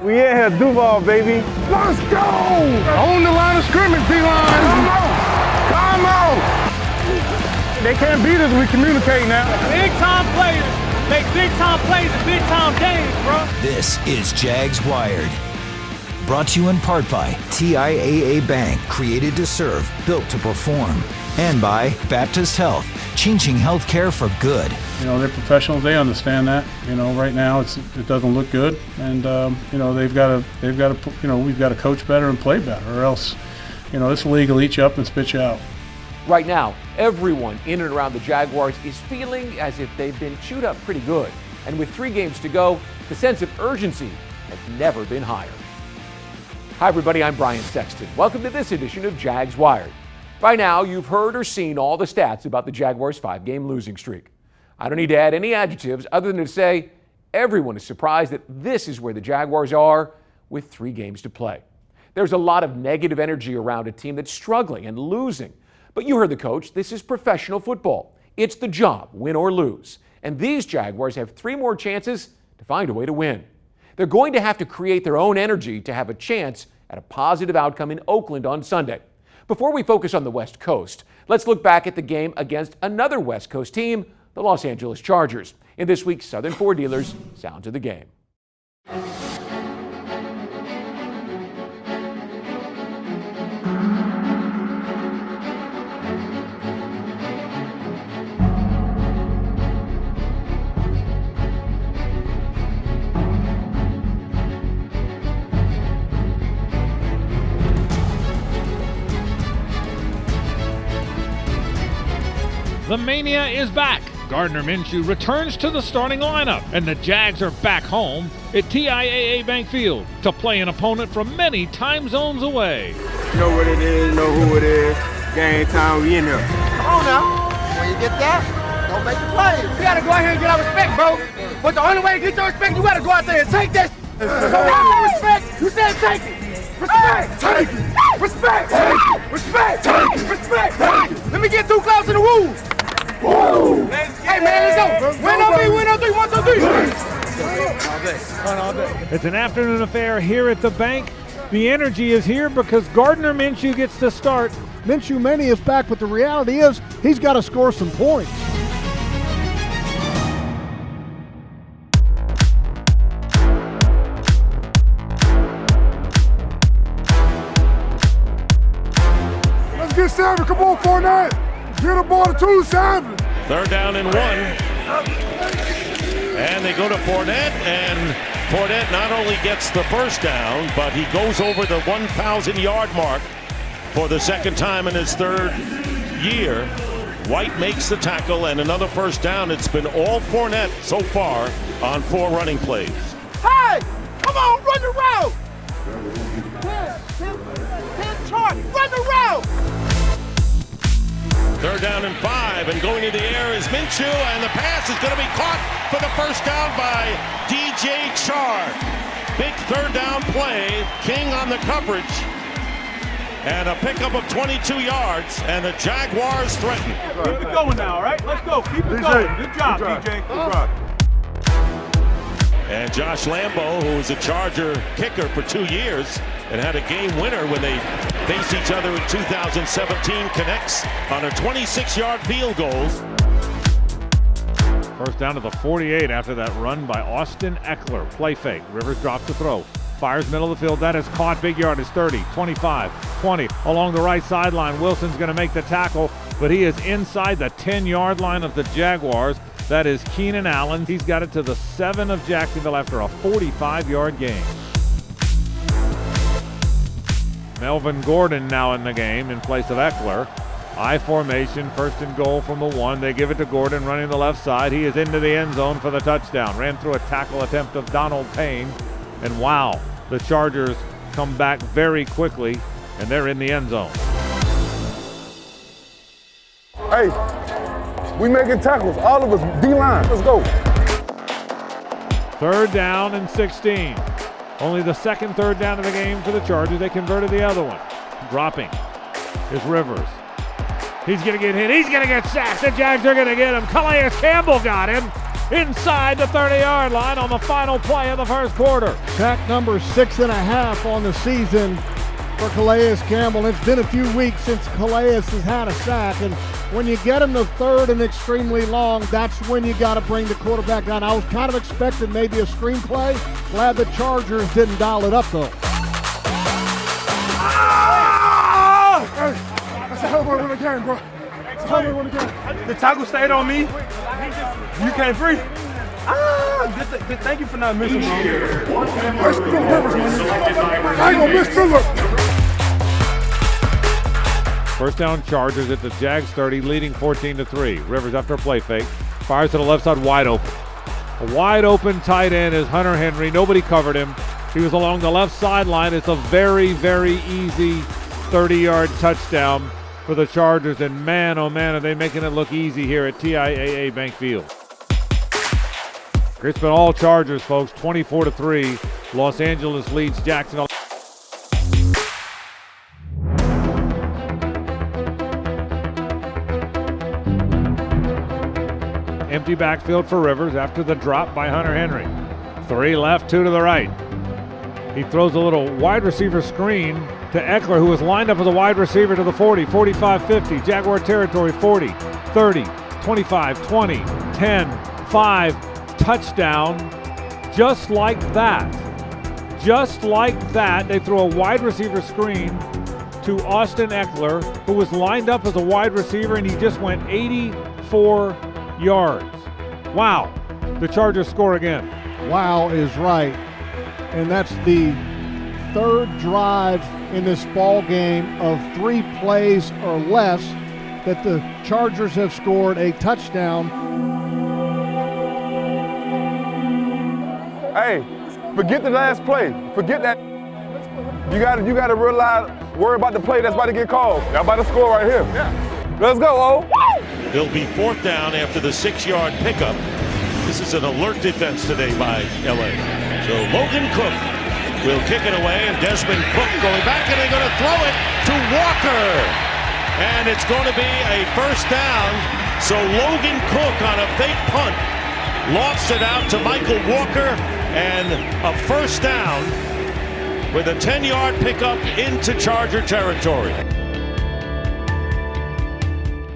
We in here, Duval, baby. Let's go! On the line of scrimmage, D-line. Come out! They can't beat us, we communicate now. Big-time players make big-time plays in big-time games, bro. This is Jags Wired. Brought to you in part by TIAA Bank, created to serve, built to perform. And by Baptist Health, changing healthcare for good. You know, they're professionals. They understand that. You know, right now it doesn't look good, and you know we've got to coach better and play better, or else, you know, this league will eat you up and spit you out. Right now, everyone in and around the Jaguars is feeling as if they've been chewed up pretty good, and with 3 games to go, the sense of urgency has never been higher. Hi, everybody. I'm Brian Sexton. Welcome to this edition of Jags Wired. By now, you've heard or seen all the stats about the Jaguars' 5-game losing streak. I don't need to add any adjectives other than to say everyone is surprised that this is where the Jaguars are with 3 games to play. There's a lot of negative energy around a team that's struggling and losing. But you heard the coach, this is professional football. It's the job, win or lose. And these Jaguars have 3 more chances to find a way to win. They're going to have to create their own energy to have a chance at a positive outcome in Oakland on Sunday. Before we focus on the West Coast, let's look back at the game against another West Coast team, the Los Angeles Chargers, in this week's Southern Ford Dealers Sounds of the Game. The mania is back. Gardner Minshew returns to the starting lineup, and the Jags are back home at TIAA Bank Field to play an opponent from many time zones away. You know what it is, know who it is. Game time, we in here. Come on now. When you get that, don't make the play. You gotta go out here and get our respect, bro. But the only way to get your respect, you gotta go out there and take this. So not respect, you said take it. Respect! Take it! Respect! Take it! Respect! Take it! Respect! Take it! Let me get too close to the woo! Woo! Hey man, let's go! Win on me, win on 3, 1, 2, 3! All day. It's an afternoon affair here at the bank. The energy is here because Gardner Minshew gets the start. Minshew Mania is back, but the reality is he's got to score some points. Let's get 7, come on, Fournette! Get a ball to 2-7. 3rd down and 1. And they go to Fournette, and Fournette not only gets the first down, but he goes over the 1,000-yard mark for the 2nd time in his 3rd year. White makes the tackle, and another first down. It's been all Fournette so far on 4 running plays. Hey! Come on, run the route! 10 chart, run the route! 3rd down and 5, and going in the air is Minshew, and the pass is going to be caught for the first down by DJ Chark. Big 3rd down play, King on the coverage, and a pickup of 22 yards, and the Jaguars threaten. Keep it going now, all right? Let's go. Keep it going. Good job, DJ. Good job. And Josh Lambo, who was a Charger kicker for 2 years and had a game winner when they faced each other in 2017, connects on a 26-yard field goal. First down to the 48 after that run by Austin Eckler. Play fake. Rivers drops the throw. Fires middle of the field. That is caught. Big yard is 30, 25, 20. Along the right sideline, Wilson's going to make the tackle, but he is inside the 10-yard line of the Jaguars. That is Keenan Allen. He's got it to the 7 of Jacksonville after a 45-yard gain. Melvin Gordon now in the game in place of Eckler. I formation, 1st and goal from the 1. They give it to Gordon running the left side. He is into the end zone for the touchdown. Ran through a tackle attempt of Donald Payne. And wow, the Chargers come back very quickly, and they're in the end zone. Hey, we making tackles, all of us, D-line, let's go. 3rd down and 16. Only the 2nd 3rd down of the game for the Chargers. They converted the other one. Dropping is Rivers. He's going to get hit. He's going to get sacked. The Jags are going to get him. Calais Campbell got him. inside the 30-yard line on the final play of the first quarter. Sack number 6.5 on the season for Calais Campbell. It's been a few weeks since Calais has had a sack, and when you get him to third and extremely long, that's when you got to bring the quarterback down. I was kind of expecting maybe a screenplay. Glad the Chargers didn't dial it up, though. That's a hell of a win again, bro. That's a hell of a win again. The tackle stayed on me. You came free. Thank you for not missing, bro. That's Phillip Rivers, man. I ain't gonna miss Phillip. First down Chargers at the Jags 30, leading 14-3. Rivers after a play fake, fires to the left side, wide open. A wide open tight end is Hunter Henry. Nobody covered him. He was along the left sideline. It's a very, very easy 30-yard touchdown for the Chargers. And man, oh man, are they making it look easy here at TIAA Bank Field. It's been all Chargers, folks, 24-3. Los Angeles leads Jacksonville. Empty backfield for Rivers after the drop by Hunter Henry. 3 left, 2 to the right. He throws a little wide receiver screen to Eckler, who is lined up as a wide receiver to the 40, 45, 50. Jaguar territory, 40, 30, 25, 20, 10, 5, touchdown. Just like that. Just like that, they throw a wide receiver screen to Austin Eckler, who was lined up as a wide receiver, and he just went 84 yards. Wow. The Chargers score again. Wow is right. And that's the third drive in this ball game of 3 plays or less that the Chargers have scored a touchdown. Hey, forget the last play. Forget that. You gotta worry about the play that's about to get called. Y'all about to score right here. Yeah. Let's go, O. It'll be 4th down after the 6-yard pickup. This is an alert defense today by LA. So Logan Cook will kick it away, and Desmond Cook going back, and they're going to throw it to Walker. And it's going to be a first down. So Logan Cook on a fake punt lofts it out to Michael Walker, and a first down with a 10-yard pickup into Charger territory.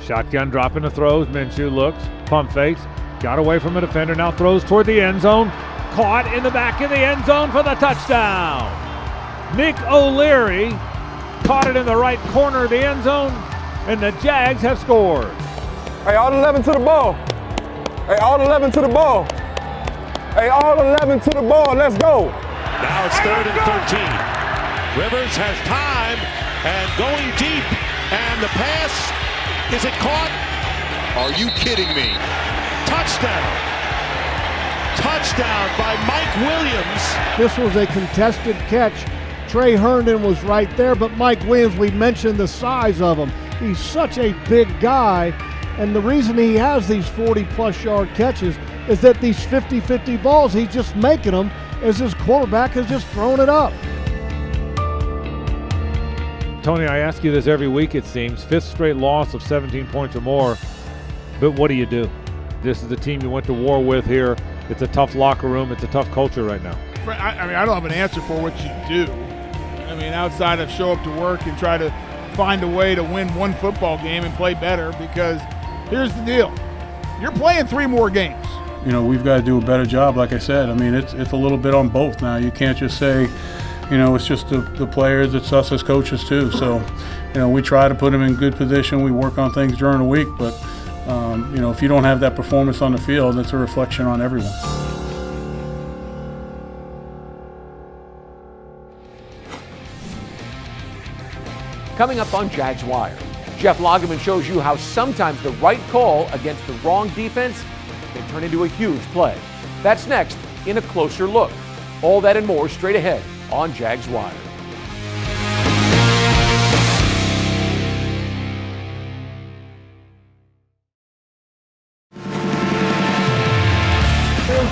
Shotgun dropping the throws. Minshew looks, pump fakes, got away from a defender, now throws toward the end zone. Caught in the back of the end zone for the touchdown. Nick O'Leary caught it in the right corner of the end zone, and the Jags have scored. Hey, all 11 to the ball. Hey, all 11 to the ball. Hey, all 11 to the ball. Let's go. Now it's 3rd and 13. Rivers has time and going deep, and the pass, is it caught? Are you kidding me? Touchdown. Touchdown by Mike Williams. This was a contested catch. Trey Herndon was right there, but Mike Williams, we mentioned the size of him. He's such a big guy, and the reason he has these 40-plus yard catches is that these 50-50 balls, he's just making them as his quarterback has just thrown it up. Tony, I ask you this every week, it seems. 5th straight loss of 17 points or more, but what do? This is the team you went to war with here. It's a tough locker room. It's a tough culture right now. I mean, I don't have an answer for what you do. I mean, outside of show up to work and try to find a way to win one football game and play better, because here's the deal. You're playing 3 more games. You know, we've got to do a better job, like I said. I mean, it's a little bit on both now. You can't just say, you know, it's just the players, it's us as coaches too. So, you know, we try to put them in good position. We work on things during the week, but you know, if you don't have that performance on the field, it's a reflection on everyone. Coming up on Jags Wire, Jeff Lageman shows you how sometimes the right call against the wrong defense can turn into a huge play. That's next in a closer look. All that and more straight ahead on Jags Wire.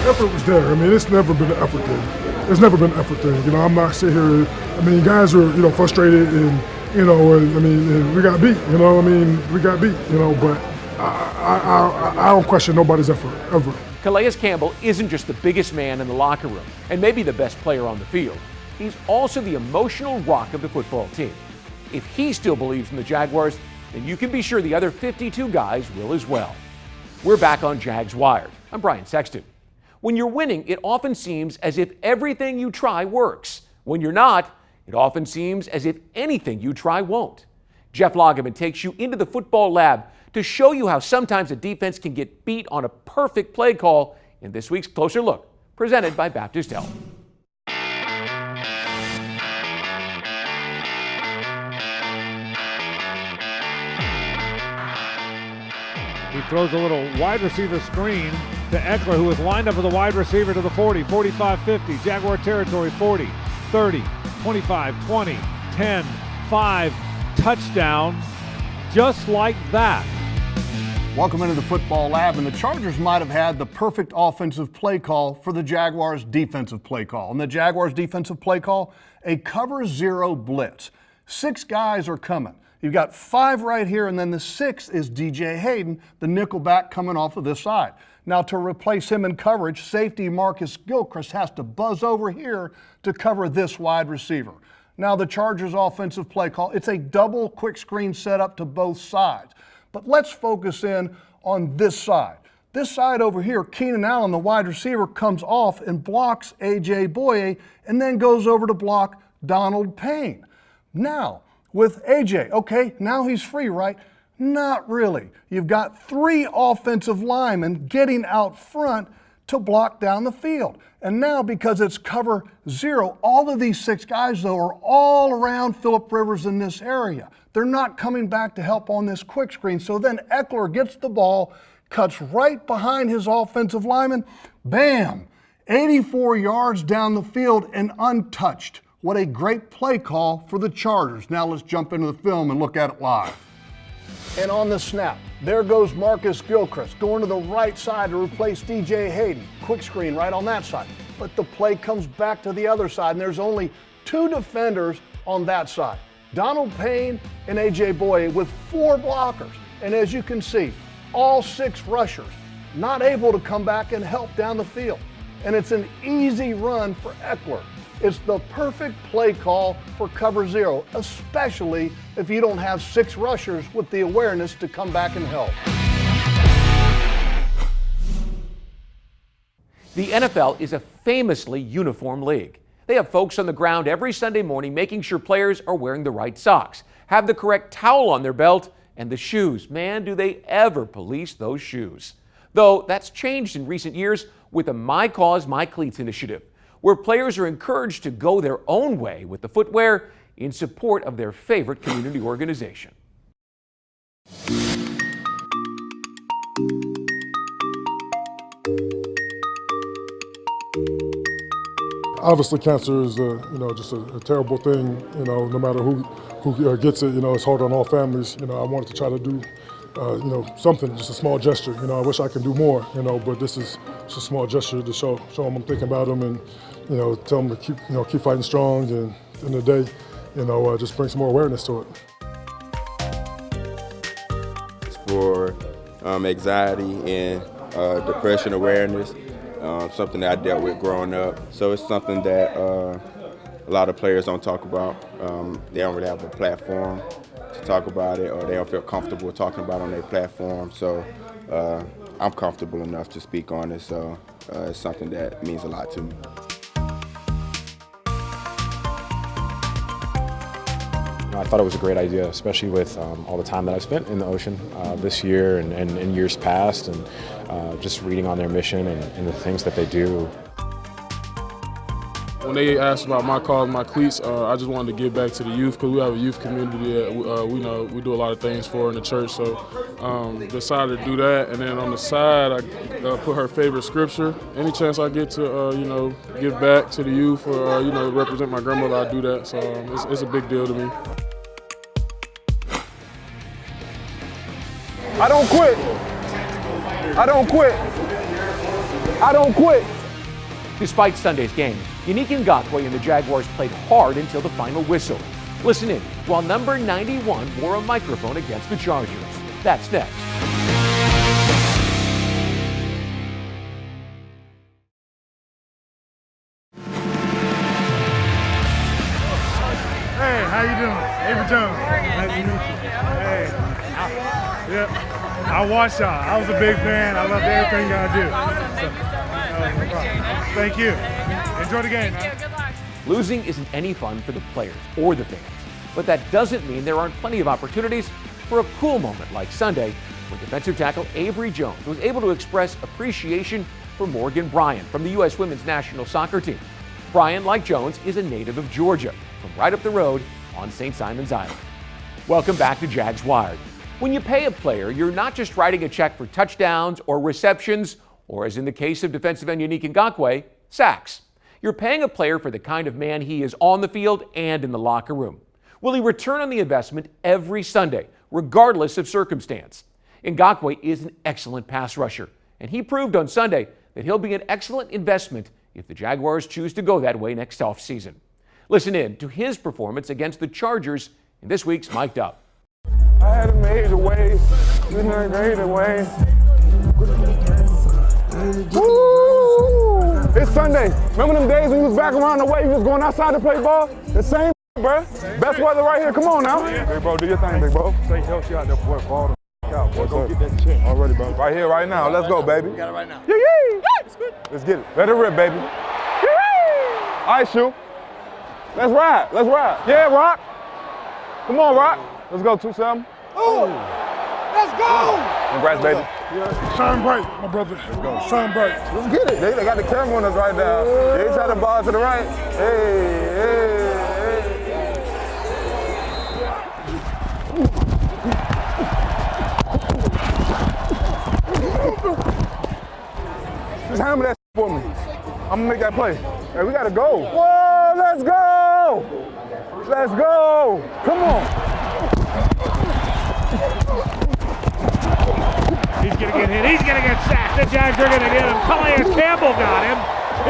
Effort was there. I mean, it's never been an effort thing. It's never been an effort thing. You know, I'm not sitting here. I mean, guys are, you know, frustrated and, you know, and, I mean, and we got beat. You know, I mean, we got beat. You know, but I don't question nobody's effort ever. Calais Campbell isn't just the biggest man in the locker room and maybe the best player on the field. He's also the emotional rock of the football team. If he still believes in the Jaguars, then you can be sure the other 52 guys will as well. We're back on Jags Wired. I'm Brian Sexton. When you're winning, it often seems as if everything you try works. When you're not, it often seems as if anything you try won't. Jeff Lageman takes you into the football lab to show you how sometimes a defense can get beat on a perfect play call in this week's Closer Look, presented by Baptist Health. He throws a little wide receiver screen to Eckler, who is lined up with a wide receiver to the 40, 45, 50, Jaguar territory, 40, 30, 25, 20, 10, 5, touchdown, just like that. Welcome into the football lab, and the Chargers might have had the perfect offensive play call for the Jaguars' defensive play call. And the Jaguars' defensive play call, a cover zero blitz. 6 guys are coming. You've got 5 right here, and then the 6th is DJ Hayden, the nickelback coming off of this side. Now, to replace him in coverage, safety Marcus Gilchrist has to buzz over here to cover this wide receiver. Now, the Chargers' offensive play call, it's a double quick screen setup to both sides. But let's focus in on this side. This side over here, Keenan Allen, the wide receiver, comes off and blocks A.J. Boye and then goes over to block Donald Payne. Now, with A.J., okay, now he's free, right? Not really. You've got 3 offensive linemen getting out front to block down the field. And now, because it's cover zero, all of these 6 guys, though, are all around Phillip Rivers in this area. They're not coming back to help on this quick screen. So then Eckler gets the ball, cuts right behind his offensive lineman, bam, 84 yards down the field and untouched. What a great play call for the Chargers. Now let's jump into the film and look at it live. And on the snap, there goes Marcus Gilchrist going to the right side to replace DJ Hayden. Quick screen right on that side. But the play comes back to the other side, and there's only 2 defenders on that side. Donald Payne and A.J. Boye with 4 blockers. And as you can see, all 6 rushers not able to come back and help down the field. And it's an easy run for Eckler. It's the perfect play call for cover zero, especially if you don't have 6 rushers with the awareness to come back and help. The NFL is a famously uniform league. They have folks on the ground every Sunday morning making sure players are wearing the right socks, have the correct towel on their belt, and the shoes. Man, do they ever police those shoes. Though that's changed in recent years with the My Cause, My Cleats initiative, where players are encouraged to go their own way with the footwear in support of their favorite community organization. Obviously, cancer is just a terrible thing. No matter who gets it, it's hard on all families. I wanted to try to do something, just a small gesture. I wish I could do more. But this is just a small gesture to show them I'm thinking about them and tell them to keep fighting strong. And in the day, just bring some more awareness to it. It's for anxiety and depression awareness. Something that I dealt with growing up. So it's something that a lot of players don't talk about. They don't really have a platform to talk about it, or they don't feel comfortable talking about it on their platform. So I'm comfortable enough to speak on it. So it's something that means a lot to me. I thought it was a great idea, especially with all the time that I've spent in the ocean this year and in years past, and just reading on their mission and the things that they do. When they asked about My Cause, My Cleats, I just wanted to give back to the youth because we have a youth community that we do a lot of things for in the church. So decided to do that, and then on the side, I put her favorite scripture. Any chance I get to, give back to the youth or represent my grandmother, I do that. So it's a big deal to me. I don't quit. I don't quit. I don't quit. Despite Sunday's game, Yannick Ngakoue and the Jaguars played hard until the final whistle. Listen in while number 91 wore a microphone against the Chargers. That's next. Hey, how you doing? Avery Jones. Nice to meet you. Hey. I watched y'all. I was a big fan. I loved everything y'all do. No problem. Thank you. Enjoy the game, man. Good luck. Losing isn't any fun for the players or the fans, but that doesn't mean there aren't plenty of opportunities for a cool moment like Sunday when defensive tackle Avery Jones was able to express appreciation for Morgan Bryant from the U.S. Women's National Soccer Team. Bryant, like Jones, is a native of Georgia, from right up the road on St. Simon's Island. Welcome back to Jags Wired. When you pay a player, you're not just writing a check for touchdowns or receptions, or as in the case of defensive end Yannick Ngakoue, sacks. You're paying a player for the kind of man he is on the field and in the locker room. Will he return on the investment every Sunday, regardless of circumstance? Ngakoue is an excellent pass rusher, and he proved on Sunday that he'll be an excellent investment if the Jaguars choose to go that way next offseason. Listen in to his performance against the Chargers in this week's Mic'd Up. I had him made away, made away. Woo! It's Sunday. Remember them days when you was back around the way, you was going outside to play ball? The same, bro. Best weather right here. Come on now. Hey, bro, do your thing, big bro. Stay healthy out there, boy. Ball the out, boy. Go get that check. Already, bro. Right here, right now. Let's go, baby. We got it right now. Yee! Let's get it. Let it rip, baby. Yee! All right, Shoe. Let's ride. Let's ride. Yeah, Rock. Come on, Rock. Let's go, 2-7. Oh! Let's go! Congrats, baby. Shine bright, my brother. Let's go. Shine bright. Let's get it. They got the camera on us right now. They try the ball to the right. Hey. Just hammer that for me. I'm gonna make that play. Hey, we gotta go. Whoa, let's go! Let's go! Come on. He's going to get hit. He's going to get sacked. The Jags are going to get him. Calais Campbell got him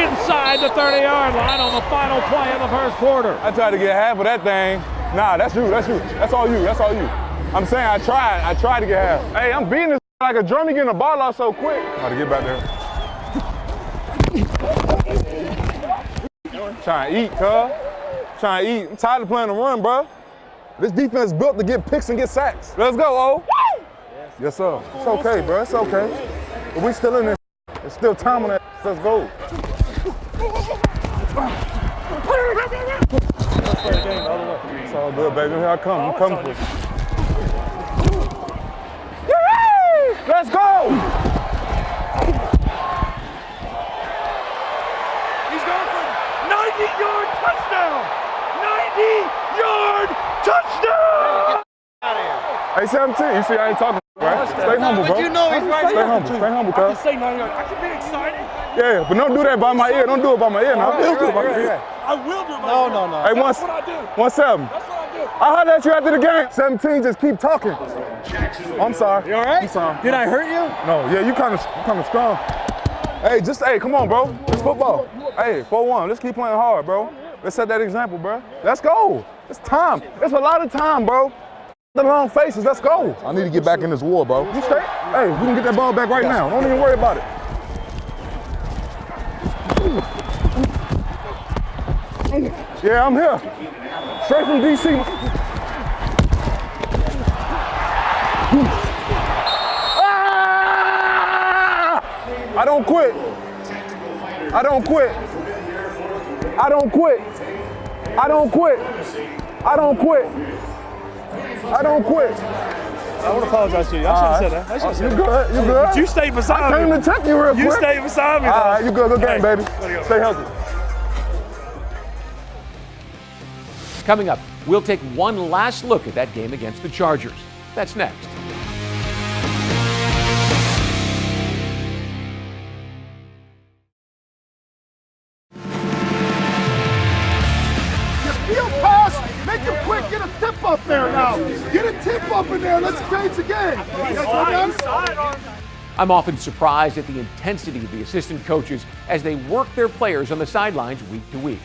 inside the 30-yard line on the final play of the first quarter. I tried to get half of that thing. Nah, that's you. That's you. That's all you. That's all you. I'm saying I tried to get half. Hey, I'm beating this like a drummy getting the ball out so quick. Got to get back there. Trying to eat, cuz. Trying to eat. I'm tired of playing the run, bro. This defense is built to get picks and get sacks. Let's go, O. Yes, sir. It's okay, bro. It's okay. But we still in this. There's still time on that. Let's go. It's all good, baby. Here I come. I'm coming for you. Let's go! He's going for 90-yard touchdown! 90-yard touchdown! Hey, 17, you see I ain't talking, right? Stay humble, bro. But you know he's right Stay humble, stay humble, cuz. Say 90 yards. I can be excited. Yeah, but don't do that by my ear. Don't do it by my ear now. I will do it by my ear. I will do it by my ear. No. Hey, That's what I do. 1-7. That's what I do. I hollered at you after the game. 17, just keep talking. I'm sorry. You all right? I'm sorry. Did I hurt you? No, yeah, you kind of strong. Hey, come on, bro. It's football. Hey, 4-1. Let's keep playing hard, bro. Let's set that example, bro. Let's go. It's time. It's a lot of time, bro. The long faces. Let's go. I need to get back in this war, bro. You straight? Hey, we can get that ball back right now. Don't even worry about it. Yeah, I'm here. Straight from DC. I don't quit. I don't quit. I don't quit. I don't quit. I don't quit. I don't quit. I want to apologize to you. I should have said that. I should have said You good? You good? But you stayed beside me. I came to check you real quick. You stayed beside me, though. All right, you good. Good game, baby. Stay healthy. Coming up, we'll take one last look at that game against the Chargers. That's next. Make it quick, get a tip up there now. Get a tip up in there, let's change the game. I'm often surprised at the intensity of the assistant coaches as they work their players on the sidelines week to week.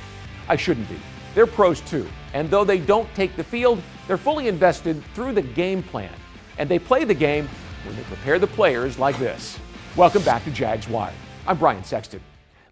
I shouldn't be. They're pros too, and though they don't take the field, they're fully invested through the game plan. And they play the game when they prepare the players like this. Welcome back to Jags Wired. I'm Brian Sexton.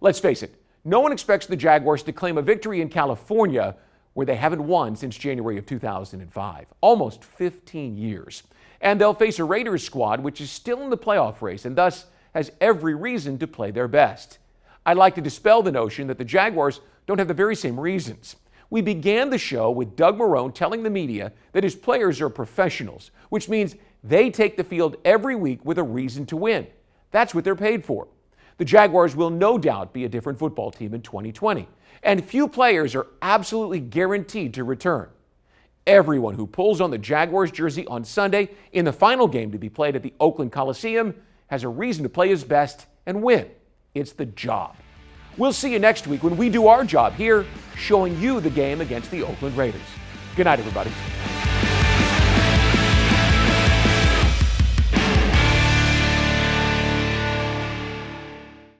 Let's face it, no one expects the Jaguars to claim a victory in California where they haven't won since January of 2005, almost 15 years. And they'll face a Raiders squad which is still in the playoff race and thus has every reason to play their best. I'd like to dispel the notion that the Jaguars don't have the very same reasons. We began the show with Doug Marrone telling the media that his players are professionals, which means they take the field every week with a reason to win. That's what they're paid for. The Jaguars will no doubt be a different football team in 2020, and few players are absolutely guaranteed to return. Everyone who pulls on the Jaguars jersey on Sunday in the final game to be played at the Oakland Coliseum has a reason to play his best and win. It's the job. We'll see you next week when we do our job here, showing you the game against the Oakland Raiders. Good night, everybody.